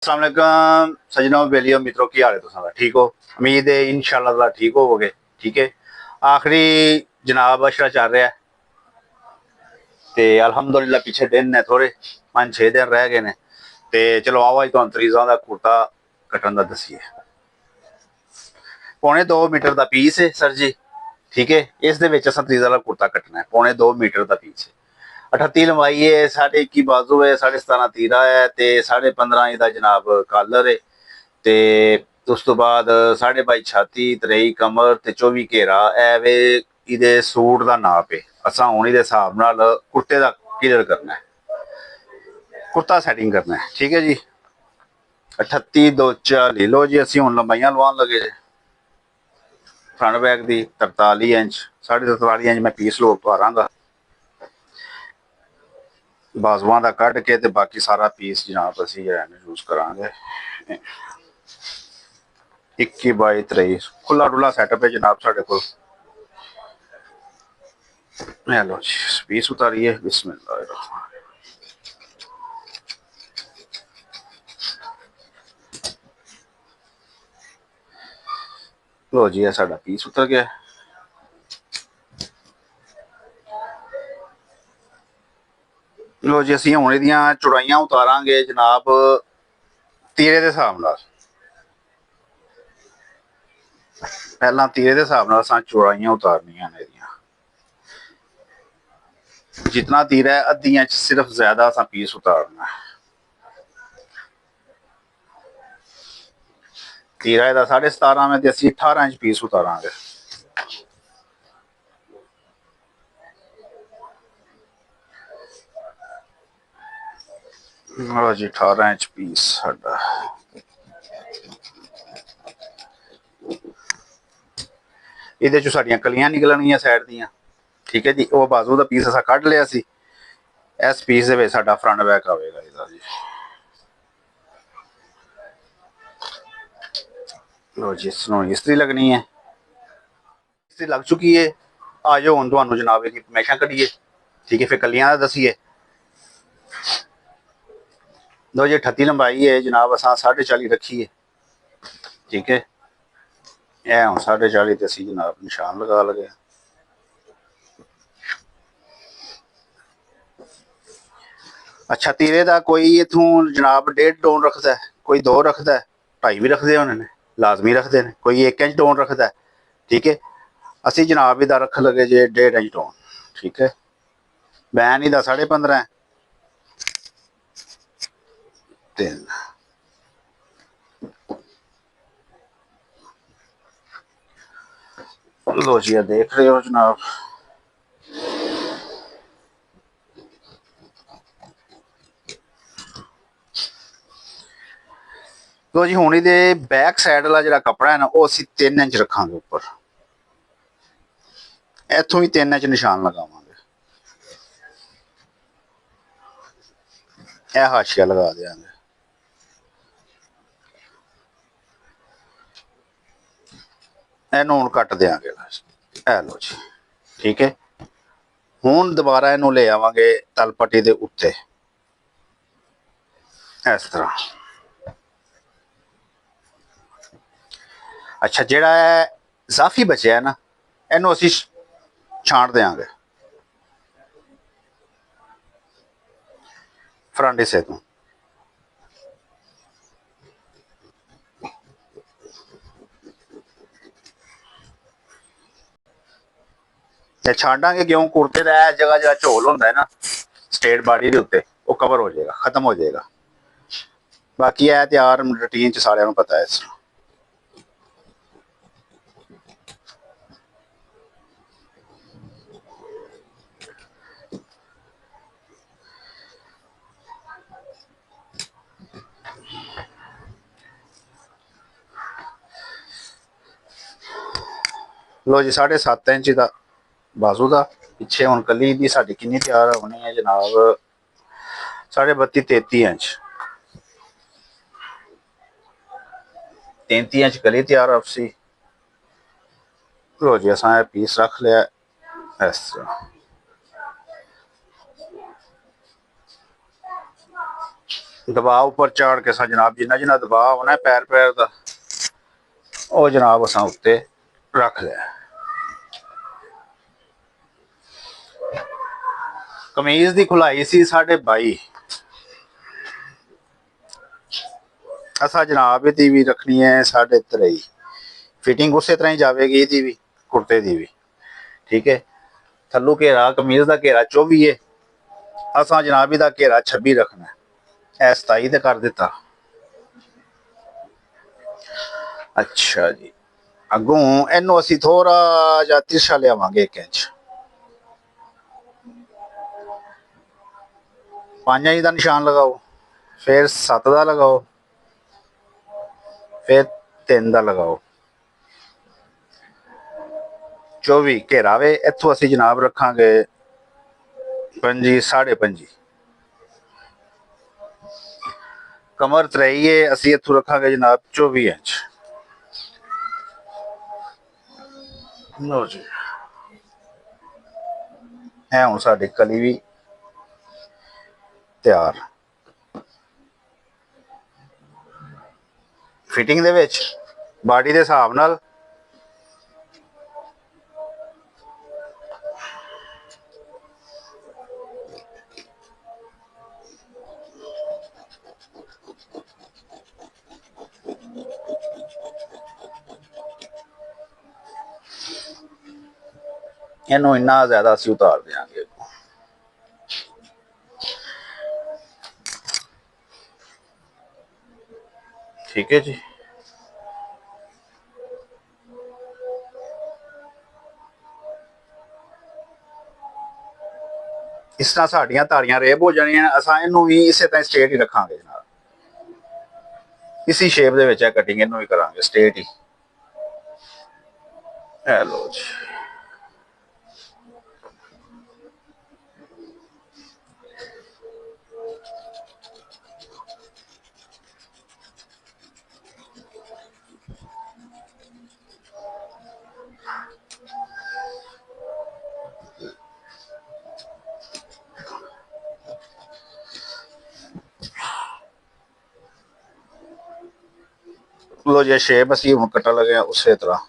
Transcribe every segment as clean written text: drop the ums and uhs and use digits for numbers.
अस्सलाम वालेकुम सजनों बेलियो मित्रों की हाल है तुसां दा ठीक हो। उम्मीद है इंशाल्लाह ताला ठीक होवोगे। ठीक है, आखिरी जनाब अशरा चल रहा है ते अल्हम्दुलिल्लाह पीछे दिन ने थोड़े 5-6 दिन रह गए ने ते चलो आओ अज तुहानू तरीज़ां दा कुर्ता कट्टन दा दस्सिए। 2.25 मीटर का पीस है सर जी। ठीक है, इस दे विच असां तरीज़ा दा कुर्ता कट्टना है। 2.25 मीटर का पीस है, 38 लंबाई है, 21.5 बाजू है, 17.5 तीरा है ते 15.5 इंच दा जनाब कालर है ते उस तो बाद 22.5 छाती, 23 कमर ते 24 घेरा है वे इहदे सूट दा नाप है। असां हुण इहदे हिसाब नाल कुर्ते दा क्लियर करना है, कुर्ता सैटिंग करना है। ठीक है जी, 38 2 40 लो जी। असीं हुण लंबाइयां लवान लगे जे। Front back the 43 inch, 43.5 inch मैं पीस लोड पारांगा। बाजुआं दा कट के ते बाकी सारा पीस जनाब असीं यूज करांगे। 21/23 खुला डुला सैटअप है जनाब साढ़े कोल। लो जी पीस उतारिए। बिस्मिल्लाह। लो जी साडा पीस उतर गया। लो जी असीं हुण इहदियां चौड़ाइयां उतारांगे जनाब तीरे दे हिसाब नाल। पहला तीरे दे हिसाब नाल असां चौड़ाइयां उतारनियां ने इहदियां। जितना तीरा है अद्धी इंच सिर्फ ज्यादा असां पीस उतारना है। तीरा इहदा 17.5 में ते असीं 18 इंच पीस उतारांगे। लो जी 18 इंच पीस साडा। ਇਹਦੇ ਚੋਂ ਸਾਡੀਆਂ ਕਲੀਆਂ ਨਿਕਲਣਗੀਆਂ ਸਾਈਡ ਦੀਆਂ। ਠੀਕ ਹੈ ਜੀ, ਉਹ ਬਾਜ਼ੂ ਦਾ ਪੀਸ ਅਸਾਂ ਕੱਢ ਲਿਆ ਸੀ। ਇਸ ਪੀਸ ਦੇ ਵਿੱਚ ਸਾਡਾ ਫਰੰਟ ਬੈਕ ਆਵੇਗਾ ਇਹਦਾ ਜੀ। ਲੋ ਜੀ ਇਸ ਨੂੰ ਇਸਤਰੀ ਲੱਗਣੀ ਹੈ। ਇਸਤਰੀ ਲੱਗ ਚੁੱਕੀ ਹੈ। ਆ ਜਾਓ ਹੁਣ ਤੁਹਾਨੂੰ ਜਨਾਬ ਇਹਦੀ ਪਰਮਿਸ਼ਨ ਕੱਢੀਏ। ਠੀਕ ਹੈ, ਫਿਰ ਕਲੀਆਂ ਦਾ ਦਸੀਏ। ਲੋ ਜੀ 38 ਲੰਬਾਈ ਹੈ ਜਨਾਬ, ਅਸਾਂ 40.5 ਰੱਖੀ ਹੈ। ਠੀਕ ਹੈ, ਇਹ ਹੁਣ 40.5 ਤੇ ਅਸੀਂ ਜਨਾਬ ਨਿਸ਼ਾਨ ਲਗਾ ਲਗੇ। अच्छा तीरे का कोई इथों जनाब 1.5 टोन रखता है, कोई 2 रखता है, 2.5 भी रखते हैं उन्होंने, लाजमी रखते हैं। कोई 1 इंच टोन रखता है। ठीक है, असी जनाब इदा रख लगे जे 1.5 इंच टोन। ठीक है, बैन इदा 15.5 है। 3 लो जी देख रहे हो जनाब। लो जी हुण इहदे बैक साइड वाला जिहड़ा कपड़ा है ना वो असीं 3 इंच रखांगे उपर। इथों भी 3 इंच निशान लगावांगे। यह हाशिया लगा देंगे। इहनूं हुण कट देंगे। ए लो जी ठीक है, हुण दोबारा इहनूं ले आवांगे तलपट्टी दे उत्ते इस तरह। अच्छा जिहड़ा इजाफी बचया है ना इहनूं असीं छांट देंगे फ्रंट हिस्से तो। छांटांगे क्यों, कुर्ते का जगह जगह झोल होंदा है ना स्ट्रेट बॉडी के उत्ते वो कवर हो जाएगा, खत्म हो जाएगा। बाकी है त्यार रूटीन च सारिਆਂ ਨੂੰ पता है इस। लो जी 7.5 इंच का बाजू का पिछे हुण कली दी साडी किन्नी तैयार होनी है जनाब 32.5 33 इंच। 33 इंच कली तैयार आपसी। लो जी असां पीस रख लिया इस तरह। दबाव उपर चाड़ के असां जनाब जिन्ना जिन्ना दबाव होना पैर पैर का वो जनाब असां उत्ते रख लिया। कमीज की खुलाई सी 22.5। असा जनाब दी भी रखनी है 23.5। फिटिंग उस तरह ही जाएगी ਇਹਦੀ भी कुर्ते की भी। ठीक है। थल्लों घेरा कमीज का घेरा 24 है। असा जनाब का घेरा 26 रखना है। 27 तो कर दिता। अच्छा जी। अगों इनू असी थोड़ा जा तिरछा लियावांगे 1 इंच। 5 इंच का निशान लगाओ, फिर 7 का लगाओ, फिर 3 का लगाओ, 24 घेरा वे। इत्थों असी जनाब रखांगे 25 5.5। कमर 3 है, असी इत्थों रखांगे जनाब 24 इंच। लो जी, है हुण साडी कली भी तैयार। फिटिंग दे विच बाडी दे हिसाब नाल इनू इन्ना ज्यादा असी उतार देंगे। ठीक है जी। इस तरह साड़ियाँ ताड़ियाँ रेब हो जानियां। असां इनू भी इस तरह स्ट्रेट ही रखांगे जनाब। इसी शेप दे विच कटिंग इनू भी करांगे स्ट्रेट ही। ए लो जी। लो जी, शेप असी हुण कट्टन लगे उस तरह।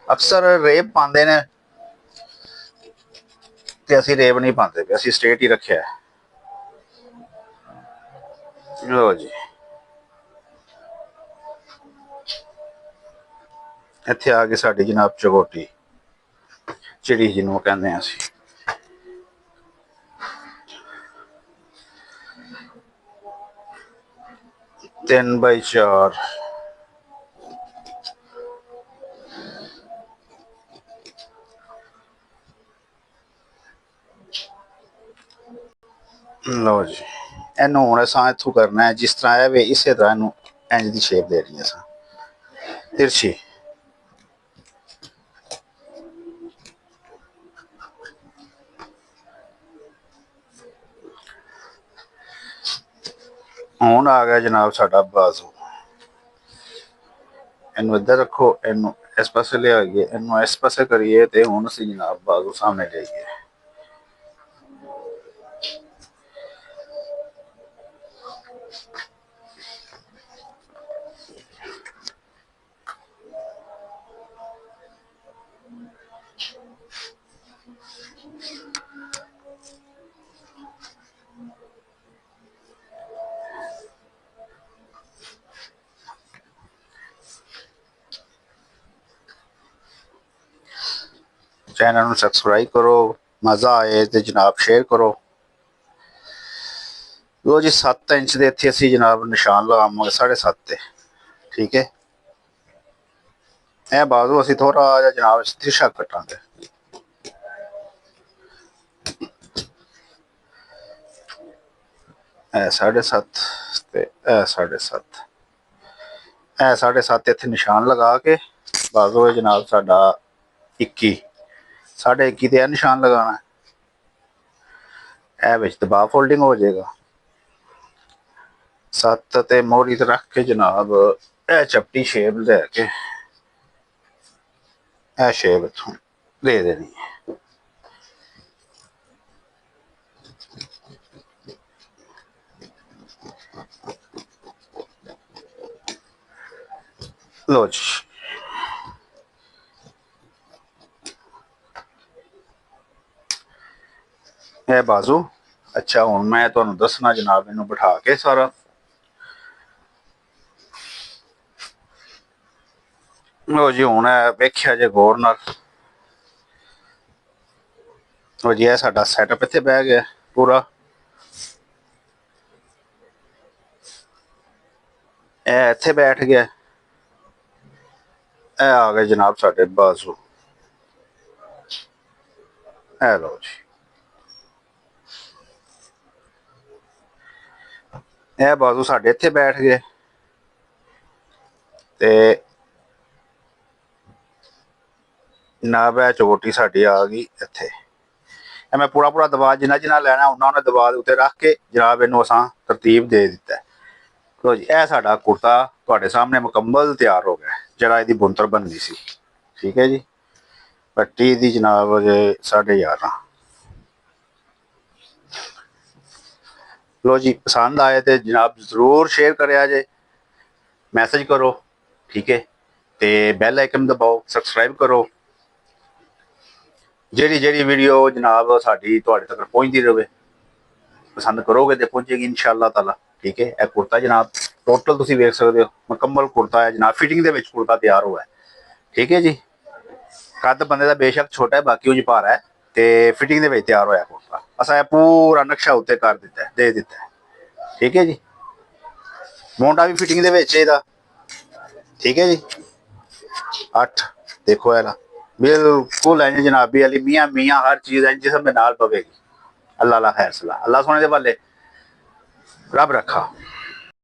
अक्सर रेब पाते ने ते असी रेब नहीं पाते, असी स्ट्रेट ही रखे है। लो जी, इत्थे आ गई साडी जनाब चकोटी, चिड़ी जिन्हों कहते हैं असी। 3x4। लो जी, इनू हुण असां इत्थों करना है जिस तरह है वे इस तरह इनू इंज की शेप देनी है असां तिरछी। हुण आ गया जनाब साडा बाजू। इनू इधर रखो, इनू इस पासे ले आइए, इनू इस पासे करिए ते हुण असीं जनाब बाजू सामने ले आइए। चैनल सबसक्राइब करो, मज़ा आए तो जनाब शेयर करो। लो जी, 7 इंच के इतने असी जनाब निशान लगावे 7.5। ठीक है। यह बाजू असी थोड़ा जहा जनाब तिरछा कटांगे। ए 7.5 ए 7.5 ए 7.5 इतने निशान लगा के बाजू है जनाब साडा 21। 21.5 ते निशान लगाना है। विच दबाव फोल्डिंग हो जाएगा। 7 ते मोहरी ते रख के जनाब ए चपटी शेप लैके ए शेप इत्थों दे देनी है। लो जी, ਇਹ ਬਾਜ਼ੂ। ਅੱਛਾ ਹੁਣ ਮੈਂ ਤੁਹਾਨੂੰ ਦੱਸਣਾ ਜਨਾਬ, ਇਹਨੂੰ ਬਿਠਾ ਕੇ ਸਾਰਾ। ਲੋ ਜੀ ਹੁਣ ਵੇਖਿਆ ਜੇ ਗੌਰ ਨਾਲ। ਲੋ ਜੀ ਇਹ ਸਾਡਾ ਸੈਟਅਪ ਇੱਥੇ ਬਹਿ ਗਿਆ ਪੂਰਾ। ਇਹ ਇੱਥੇ ਬੈਠ ਗਿਆ। ਇਹ ਆ ਗਏ ਜਨਾਬ ਸਾਡੇ ਬਾਜ਼ੂ। ਇਹ ਲੋ ਜੀ, ਇਹ ਬਾਜ਼ੂ ਸਾਡੇ ਇੱਥੇ ਬੈਠ ਗਏ ਤੇ ਜਨਾਬ ਇਹ ਚੋਟੀ ਸਾਡੀ ਆ ਗਈ ਇੱਥੇ। ਇਹ ਮੈਂ ਪੂਰਾ ਪੂਰਾ ਦਬਾ ਜਿੰਨਾ ਜਿੰਨਾ ਲੈਣਾ ਉਹਨਾਂ ਨੇ ਦਬਾ ਦੇ ਉੱਤੇ ਰੱਖ ਕੇ ਜਨਾਬ ਇਹਨੂੰ ਅਸਾਂ ਤਰਤੀਬ ਦੇ ਦਿੱਤਾ। ਲੋ ਜੀ ਇਹ ਸਾਡਾ ਕੁੜਤਾ ਤੁਹਾਡੇ ਸਾਹਮਣੇ ਮੁਕੰਮਲ ਤਿਆਰ ਹੋ ਗਿਆ, ਜਿਹੜਾ ਇਹਦੀ ਬੁੰਤਰ ਬਣਨੀ ਸੀ। ਠੀਕ ਹੈ ਜੀ, ਪੱਟੀ ਦੀ ਜਨਾਬ ਜੇ 11.5। ਲੋ ਜੀ ਪਸੰਦ ਆਏ ਤੇ ਜਨਾਬ ਜ਼ਰੂਰ ਸ਼ੇਅਰ ਕਰਿਆ ਜੇ, ਮੈਸੇਜ ਕਰੋ। ਠੀਕ ਹੈ, ਤੇ ਬੈਲ ਆਈਕਨ ਦਬਾਓ, ਸਬਸਕ੍ਰਾਈਬ ਕਰੋ। ਜਿਹੜੀ ਵੀਡੀਓ ਜਨਾਬ ਸਾਡੀ ਤੁਹਾਡੇ ਤੱਕ ਪਹੁੰਚਦੀ ਰਹੇ, ਪਸੰਦ ਕਰੋਗੇ ਤੇ ਪਹੁੰਚੇਗੀ ਇਨਸ਼ਾਅੱਲਾ ਤਾਲਾ। ਠੀਕ ਹੈ, ਇਹ ਕੁੜਤਾ ਜਨਾਬ ਟੋਟਲ ਤੁਸੀਂ ਵੇਖ ਸਕਦੇ ਹੋ, ਮੁਕੰਮਲ ਕੁੜਤਾ ਹੈ ਜਨਾਬ, ਫਿਟਿੰਗ ਦੇ ਵਿੱਚ ਕੁੜਤਾ ਤਿਆਰ ਹੋਇਆ। ਠੀਕ ਹੈ ਜੀ, ਕੱਦ ਬੰਦੇ ਦਾ ਬੇਸ਼ੱਕ ਛੋਟਾ ਹੈ, ਬਾਕੀ ਉਂਝ ਭਾਰਾ ਹੈ ਤੇ ਫਿਟਿੰਗ ਦੇ ਵਿੱਚ ਤਿਆਰ ਹੋਇਆ ਕੁੜਤਾ। ਅਸਾਂ ਇਹ ਪੂਰਾ ਨਕਸ਼ਾ ਉੱਤੇ ਕਰ ਦਿੱਤਾ, ਦੇ ਦਿੱਤਾ। ਠੀਕ ਹੈ ਜੀ, ਮੋਢਾ ਵੀ ਫਿਟਿੰਗ ਦੇ ਵਿੱਚ ਇਹਦਾ। ਠੀਕ ਹੈ ਜੀ, 8 देखो है ना, बिल्कुल है जनाबी अली मियाँ मियाँ हर चीज है जिसम में नाल पवेगी। अल्लाह खैर सलाह, अल्लाह सोने दे वाले रब रखा।